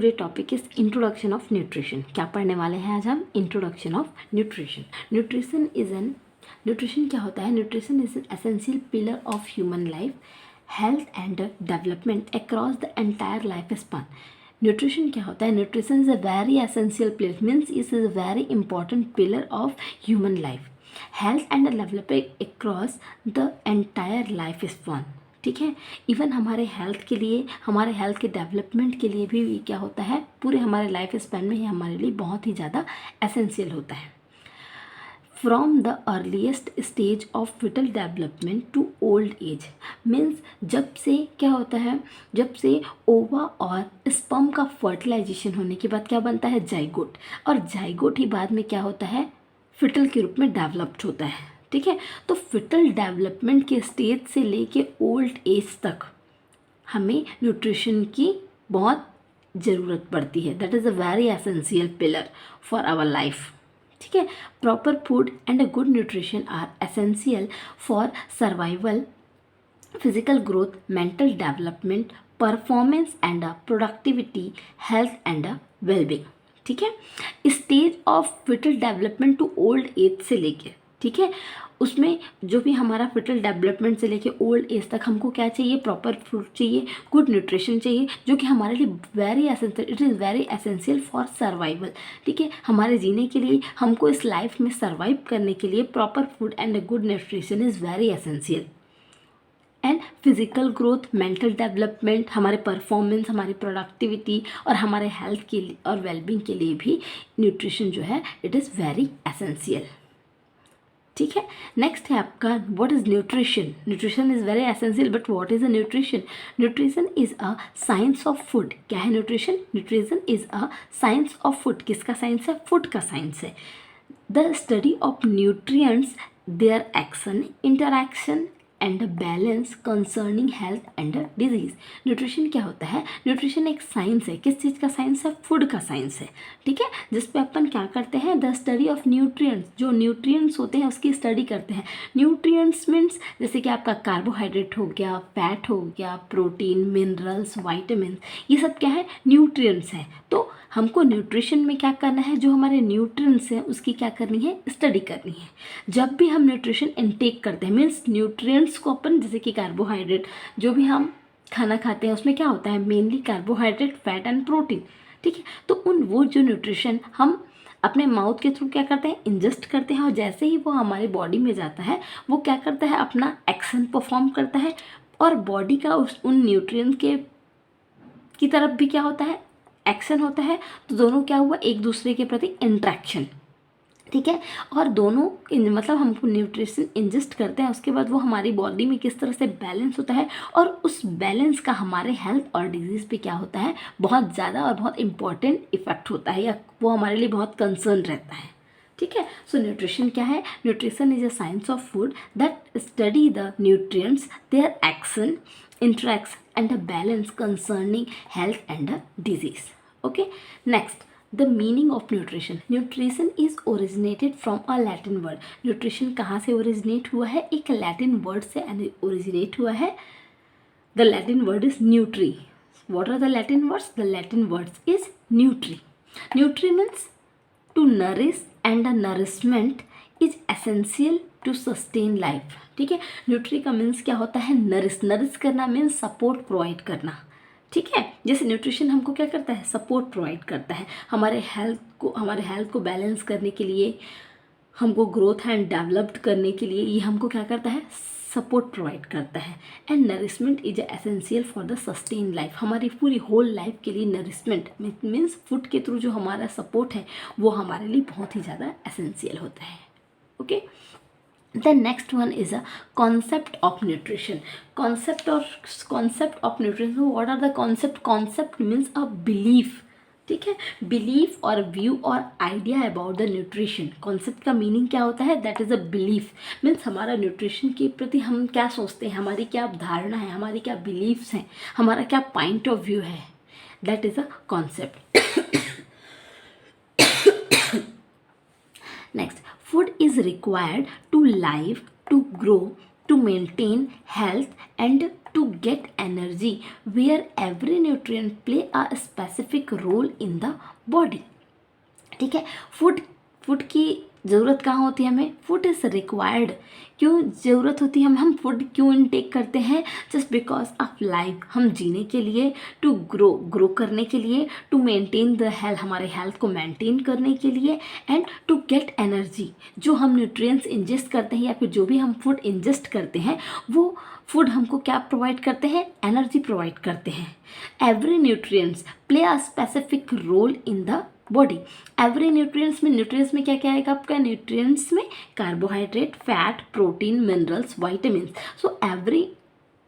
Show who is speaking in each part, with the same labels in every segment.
Speaker 1: Today topic is introduction of nutrition. क्या पढ़ने वाले हैं आज हम? Introduction of nutrition. न्यूट्रिशन क्या होता है? Nutrition is an essential pillar of human life, health and development across the entire life span. Nutrition क्या होता है? Nutrition is a very essential pillar, means is a very important pillar of human life, health and development across the entire life span. ठीक है, even हमारे health के लिए, हमारे health के डेवलपमेंट के लिए भी क्या होता है, पूरे हमारे लाइफ स्पैन में ही हमारे लिए बहुत ही ज़्यादा एसेंशियल होता है। From the earliest stage of foetal development to old age, means जब से क्या होता है, जब से ओवा और स्पर्म का फर्टिलाइजेशन होने के बाद क्या बनता है? जाइगोट। और जाइगोट ही बाद में क्या होता है? फिटल के रूप में डेवलप्ड होता है। ठीक है, तो फिटल डेवलपमेंट के स्टेज से लेके ओल्ड एज तक हमें न्यूट्रिशन की बहुत ज़रूरत पड़ती है। That is a very essential pillar for our life. ठीक है, proper food and a good nutrition are essential for survival, physical growth, mental development, performance and productivity, health and wellbeing. ठीक है, stage of foetal development to old age से लेके, ठीक है, उसमें जो भी हमारा फिटल डेवलपमेंट से लेके ओल्ड एज तक हमको क्या चाहिए? प्रॉपर फूड चाहिए, गुड न्यूट्रिशन चाहिए, जो कि हमारे लिए very essential, it is very essential for survival. ठीक है, हमारे जीने के लिए, हमको इस लाइफ में सर्वाइव करने के लिए proper food and good nutrition is very essential. And physical growth, mental development, हमारे परफॉर्मेंस, हमारी प्रोडक्टिविटी और हमारे हेल्थ के लिए और वेलबींग के लिए भी न्यूट्रिशन जो है इट इज़ वेरी एसेंशियल। ठीक है, नेक्स्ट है आपका what is nutrition. Nutrition is very essential, but what is a nutrition? Nutrition is a science of food. क्या है nutrition? Nutrition is a science of food. किसका science है? Food का science है। The study of nutrients, their action, interaction and balance concerning health and disease. Nutrition क्या होता है? Nutrition एक साइंस है। किस चीज़ का साइंस है? फूड का साइंस है। ठीक है, जिस पे अपन क्या करते हैं? द स्टडी ऑफ न्यूट्रिएंट्स, जो न्यूट्रिएंट्स होते हैं उसकी स्टडी करते हैं। न्यूट्रिएंट्स मीन्स जैसे कि आपका कार्बोहाइड्रेट हो गया, फैट हो गया, प्रोटीन, मिनरल्स, वाइटामिन, ये सब क्या है? न्यूट्रिएंट्स हैं। तो हमको न्यूट्रिशन में क्या करना है? जो हमारे न्यूट्रिएंट्स हैं उसकी क्या करनी है? स्टडी करनी है। जब भी हम न्यूट्रिशन इनटेक करते हैं, मीन्स न्यूट्रिएंट्स को अपन, जैसे कि कार्बोहाइड्रेट, जो भी हम खाना खाते हैं उसमें क्या होता है? Mainly carbohydrate, fat and protein. ठीक है, तो वो जो न्यूट्रिशन हम अपने माउथ के थ्रू क्या करते हैं? इंजेस्ट करते हैं, और जैसे ही वो हमारी बॉडी में जाता है वो क्या करता है? अपना एक्शन परफॉर्म करता है, और बॉडी का उन न्यूट्रिएंट्स के की तरफ भी क्या होता है? एक्शन होता है। तो दोनों क्या हुआ? एक दूसरे के प्रति इंट्रैक्शन। ठीक है, और दोनों मतलब हमको न्यूट्रिशन इंजेस्ट करते हैं, उसके बाद वो हमारी बॉडी में किस तरह से बैलेंस होता है, और उस बैलेंस का हमारे हेल्थ और डिजीज़ पे क्या होता है? बहुत ज़्यादा और बहुत इंपॉर्टेंट इफेक्ट होता है, या वो हमारे लिए बहुत कंसर्न रहता है। ठीक है, सो न्यूट्रिशन क्या है? Nutrition is a science of food that study the nutrients, their action, interacts and a balance concerning health and a disease. Okay, next, the meaning of nutrition. Nutrition is originated from a Latin word. Nutrition कहाँ से originate हुआ है? एक Latin word से originate हुआ है. The Latin word is nutri. What are the Latin words? The Latin words is nutri. Nutri means to nourish, and a nourishment is essential to sustain life. ठीक है, nutri का means क्या होता है? Nourish. Nourish करना means support provide करना। ठीक है, जैसे न्यूट्रिशन हमको क्या करता है? सपोर्ट प्रोवाइड करता है हमारे हेल्थ को बैलेंस करने के लिए, हमको ग्रोथ एंड डेवलप्ड करने के लिए ये हमको क्या करता है? सपोर्ट प्रोवाइड करता है। And nourishment is essential for the sustain life. हमारी पूरी होल लाइफ के लिए नरिशमेंट मीन्स फूड के थ्रू जो हमारा सपोर्ट है वो हमारे लिए बहुत ही ज़्यादा एसेंशियल होता है। Okay, the next one is a concept of nutrition. Concept of nutrition. So what are the concept means a belief. ठीक है, बिलीफ और व्यू और idea about the nutrition. Concept का मीनिंग क्या होता है? That is a belief, means हमारा nutrition के प्रति हम क्या सोचते हैं, हमारी क्या धारणा है, हमारी क्या बिलीफ्स हैं, हमारा क्या पॉइंट ऑफ व्यू है, that is a concept. Next, food is required to live, to grow, to maintain health and to get energy where every nutrient play a specific role in the body. ठीक है, food की ज़रूरत कहाँ होती है हमें? Food is required, क्यों ज़रूरत होती है हम फूड क्यों इनटेक करते हैं? जस्ट बिकॉज ऑफ लाइफ, हम जीने के लिए, टू ग्रो करने के लिए, टू मेंटेन द हेल्थ, हमारे हेल्थ को मेंटेन करने के लिए, एंड टू गेट एनर्जी। जो हम न्यूट्रिएंट्स इंजेस्ट करते हैं या फिर जो भी हम फूड इंजेस्ट करते हैं वो फूड हमको क्या प्रोवाइड करते हैं? एनर्जी प्रोवाइड करते हैं। Every nutrients play a specific role in the body. Every nutrients में क्या क्या आएगा आपका? न्यूट्रिएंट्स में carbohydrate, fat, protein, minerals, vitamin. So every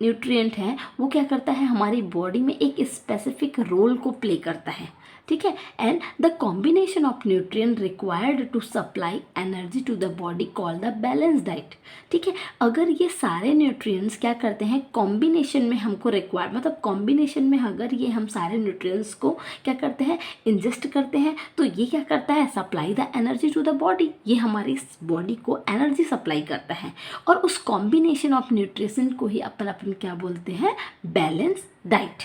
Speaker 1: nutrient है वो क्या करता है? हमारी बॉडी में एक स्पेसिफिक रोल को प्ले करता है, ठीक है। And the combination of nutrient required to supply energy to the body called the balance diet, ठीक है। अगर ये सारे न्यूट्रिएंट्स क्या करते हैं? कॉम्बिनेशन में हमको रिक्वायर, मतलब कॉम्बिनेशन में अगर ये हम सारे न्यूट्रिएंट्स को क्या करते हैं? इंजेस्ट करते हैं, तो ये क्या करता है? Supply the energy to the body. ये हमारी बॉडी को एनर्जी सप्लाई करता है, और उस कॉम्बिनेशन ऑफ न्यूट्रिशन को ही अपन क्या बोलते हैं? बैलेंस डाइट,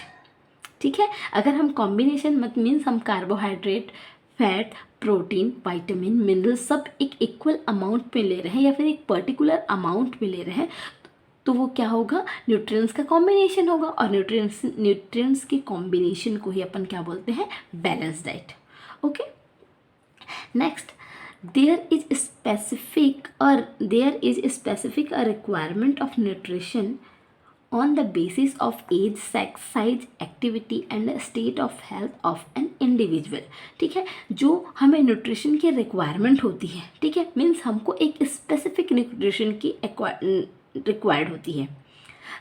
Speaker 1: ठीक है। अगर हम कॉम्बिनेशन मत मीन्स हम carbohydrate, fat, protein, vitamin, mineral सब एक इक्वल अमाउंट में ले रहे हैं या फिर एक पर्टिकुलर अमाउंट में ले रहे हैं, तो वो क्या होगा? न्यूट्रिएंट्स का कॉम्बिनेशन होगा, और न्यूट्रिएंट्स के कॉम्बिनेशन को ही अपन क्या बोलते हैं? Balance diet. Okay, next, there is specific a requirement of nutrition on the basis of age, sex, size, activity and state of health of an individual, ठीक है। जो हमें न्यूट्रिशन की रिक्वायरमेंट होती है, ठीक है, मीन्स हमको एक स्पेसिफिक न्यूट्रिशन की रिक्वायर्ड होती है।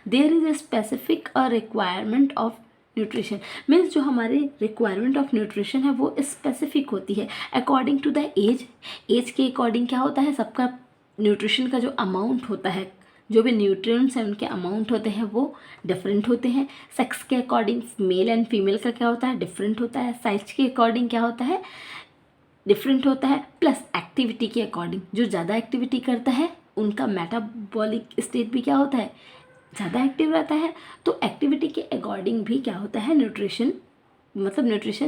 Speaker 1: There is a specific a requirement of nutrition means जो हमारी रिक्वायरमेंट ऑफ न्यूट्रिशन है वो स्पेसिफिक होती है अकॉर्डिंग टू द एज के अकॉर्डिंग क्या होता है? सबका न्यूट्रिशन का जो अमाउंट होता है, जो भी न्यूट्रिएंट्स हैं उनके अमाउंट होते हैं वो डिफरेंट होते हैं। सेक्स के अकॉर्डिंग मेल एंड फीमेल का क्या होता है? डिफरेंट होता है। साइज के अकॉर्डिंग क्या होता है? डिफरेंट होता है। प्लस एक्टिविटी के अकॉर्डिंग, जो ज़्यादा एक्टिविटी करता है उनका मेटाबॉलिक स्टेट भी क्या होता है? ज़्यादा एक्टिव रहता है। तो एक्टिविटी के अकॉर्डिंग भी क्या होता है? न्यूट्रिशन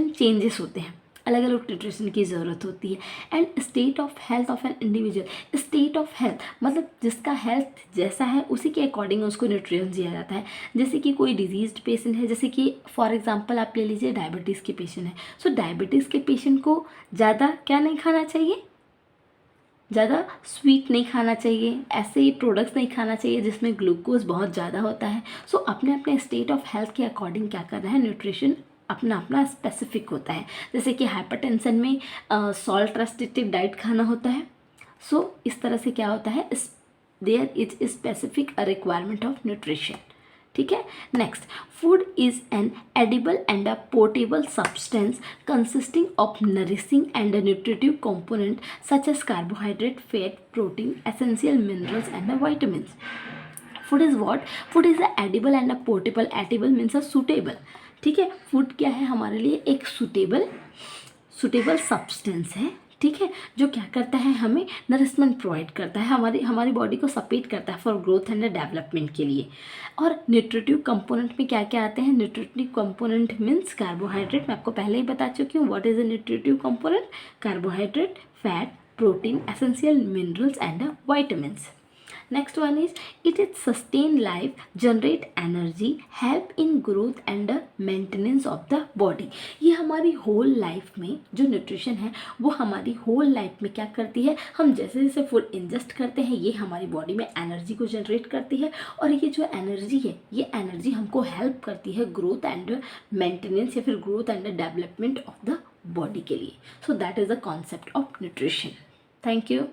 Speaker 1: चेंजेस होते हैं, अलग अलग न्यूट्रिशन की ज़रूरत होती है। And state of health of an individual, state of health मतलब जिसका हेल्थ जैसा है उसी के अकॉर्डिंग उसको न्यूट्रिएंट्स दिया जाता है। जैसे कि कोई डिजीज्ड पेशेंट है, जैसे कि फॉर एग्जांपल आप ले लीजिए डायबिटीज़ के पेशेंट है। सो डायबिटीज़ के पेशेंट को ज़्यादा क्या नहीं खाना चाहिए? ज़्यादा स्वीट नहीं खाना चाहिए, ऐसे ही प्रोडक्ट्स नहीं खाना चाहिए जिसमें ग्लूकोज बहुत ज़्यादा होता है। सो अपने अपने स्टेट ऑफ हेल्थ के अकॉर्डिंग क्या करना है? न्यूट्रिशन अपना अपना स्पेसिफिक होता है। जैसे कि हाइपरटेंशन में सॉल्ट रेस्ट्रिक्टिव डाइट खाना होता है। सो इस तरह से क्या होता है? There is specific a requirement of nutrition, ठीक है। Next, food is an edible and a portable substance consisting of nourishing and nutritive component such as carbohydrate, fat, protein, essential minerals and vitamins. Food is what? Food is a edible and a portable. Edible means a suitable, ठीक है। Food क्या है? हमारे लिए एक suitable substance है, ठीक है, जो क्या करता है? हमें नरिशमेंट प्रोवाइड करता है, हमारी बॉडी को सपोर्ट करता है फॉर ग्रोथ एंड डेवलपमेंट के लिए। और न्यूट्रिटिव कंपोनेंट में क्या क्या आते हैं? न्यूट्रिटिव कंपोनेंट मीन्स कार्बोहाइड्रेट, मैं आपको पहले ही बता चुकी हूँ what is a nutritive component. Carbohydrate, fat, protein, essential minerals and vitamins. Next one is it sustain life, generate energy, help in growth and maintenance of the body। ये हमारी whole life में जो न्यूट्रिशन है वो हमारी whole life में क्या करती है? हम जैसे जैसे फूड इंजेस्ट करते हैं ये हमारी बॉडी में एनर्जी को जनरेट करती है, और ये जो एनर्जी है ये एनर्जी हमको हेल्प करती है ग्रोथ एंड मेंटेनेंस या फिर growth and development of the body के लिए। So that is the concept of nutrition. Thank you.